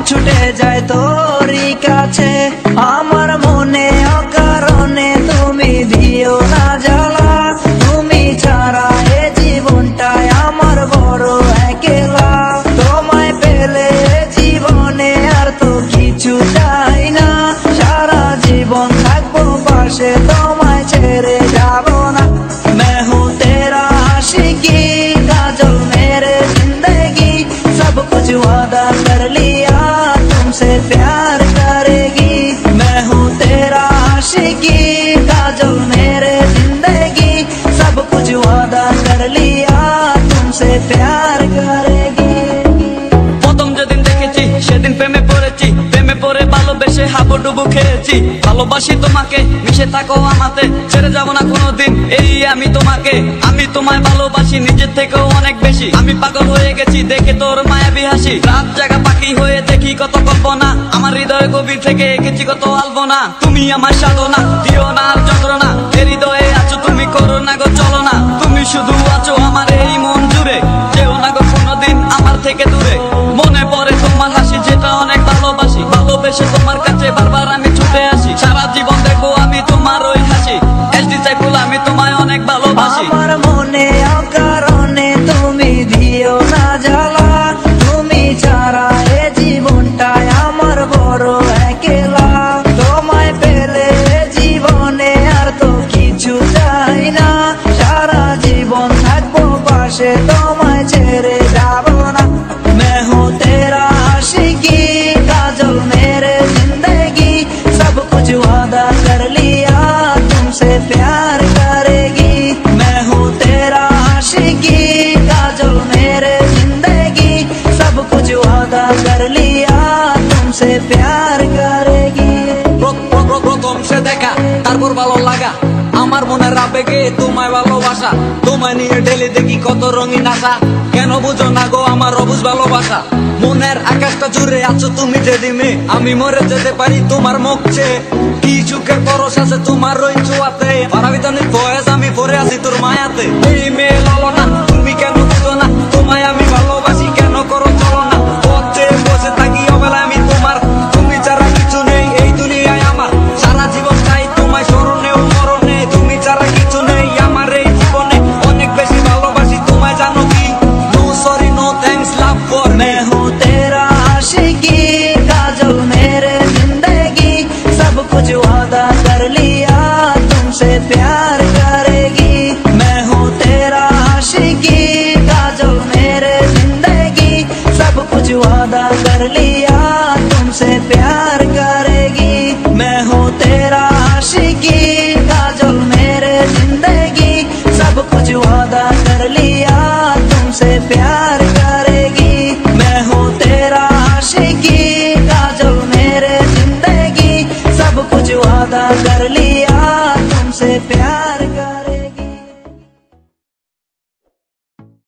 ছুটে যায় তোরই কাছে। আমার মনে অকারণে তুমি দিও না জ্বালা, তুমি ছাড়া এ জীবনটাই আমার বড় একলা। তোমায় পেলে জীবনে আর তো কিছু চাই না, সারা জীবন থাকবো পাশে, তোমায় ছেড়ে যাব না। मैं हूँ तेरा आशिकी काजल मेरे जिंदगी, सब कुछ वादा कर लिया तुमसे प्यार करेगी। मैं हूँ तेरा आशिकी काजल मेरे जिंदगी, सब कुछ वादा कर लिया तुमसे प्यार करेगी। প্রথম যেদিন দেখেছি সেদিন প্রেমে পড়েছি, প্রেমে পড়ে ভালোবেসে হাবুডুবু খেয়েছি। ভালোবাসি তোমাকে, মিশে থাকো আমাতে, ছেড়ে যাব না কোনোদিন এই আমি তোমাকে। আমি তোমায় ভালোবাসি নিজের থেকেও অনেক বেশি, আমি পাগল হয়ে গেছি দেখে তোর মায়াবী হাসি। রাত জাগা পাখি হয়ে দেখি কত কল্পনা, আমার হৃদয় গভীর থেকে এঁকেছি কত আলপনা। তুমি আমার সাধনা, দিও না আর যন্ত্রণা, এ হৃদয়ে আছো তুমি, করো না গো চলো না। তুমি শুধু আছো আমার এই মন জুড়ে, যেও না গো কোনোদিন আমার থেকে দূরে। মনে পড়ে তোমার হাসি যেটা অনেক ভালোবাসি, ভালোবেসে তোমার কাছে বারবার আমি ছুটে আসি। সারা জীবন দেখবো আমি তোমার ওই হাসি, এসডি সাইফুল আমি তোমায় অনেক ভালোবাসি। আমার মনে অকারণে তুমি দিও না জ্বালা, তুমি ছাড়া এ জীবনটাই আমার বড় একলা। তোমায় পেলে জীবনে আর তো কিছু চাই না, সারা জীবন থাকবো পাশে, তোমায় ছেড়ে যাব না। मैं हूँ तेरा आशिकी काजल मेरे जिंदगी, सब कुछ वादा कर लिया तुमसे प्यार करेगी। मैं हूँ तेरा आशिकी काजल मेरे जिंदगी, सब कुछ वादा कर लिया तुमसे प्यार करेगी। প্রথম সে দেখা তারপর ভালো লাগা, আমার মনের আবেগে তোমায় ভালোবাসা। তোমায় নিয়ে ডেলি দেখি কত রঙিন আশা, কেন বুঝো না গো আমার অবুঝ ভালোবাসা। মনের আকাশটা জুড়ে আছো তুমি যেদিনে, আমি মরে যেতে পারি তোমার মুখ চেয়ে। কি সুখের পরশ আছে তোমার ওই ছোঁয়াতে, পারাবিতানির বয়স আমি পরে আছি তোর মায়াতে। এই মেয়ে লালনা তুমি কেন বুঝো না, তোমায় আমি ভালোবাসি কেন করো চলো না। পথে বসে থাকি অবেলায় আমি তোমার, তুমি ছাড়া কিছু নেই এই দুনিয়ায় আমার। সারা জীবন চাই তোমায় স্মরণে ও মরণে, তুমি ছাড়া কিছু নেই আমার এই জীবনে। অনেক বেশি ভালোবাসি তোমায় জানো কি, no sorry no thanks love for me. मैं हूँ तेरा आशिकी काजल मेरे जिंदगी, सब कुछ वादा कर लिया तुमसे प्यार करेगी। मैं हूँ तेरा आशिकी काजल मेरे जिंदगी, सब कुछ वादा कर लिया तुमसे प्यार करेगी। मैं हूँ तेरा आशिकी काजल मेरे जिंदगी, सब कुछ वादा कर लिया तुमसे प्यार करेगी। मैं हूँ तेरा आशिकी काजल मेरे जिंदगी, सब कुछ वादा कर लिया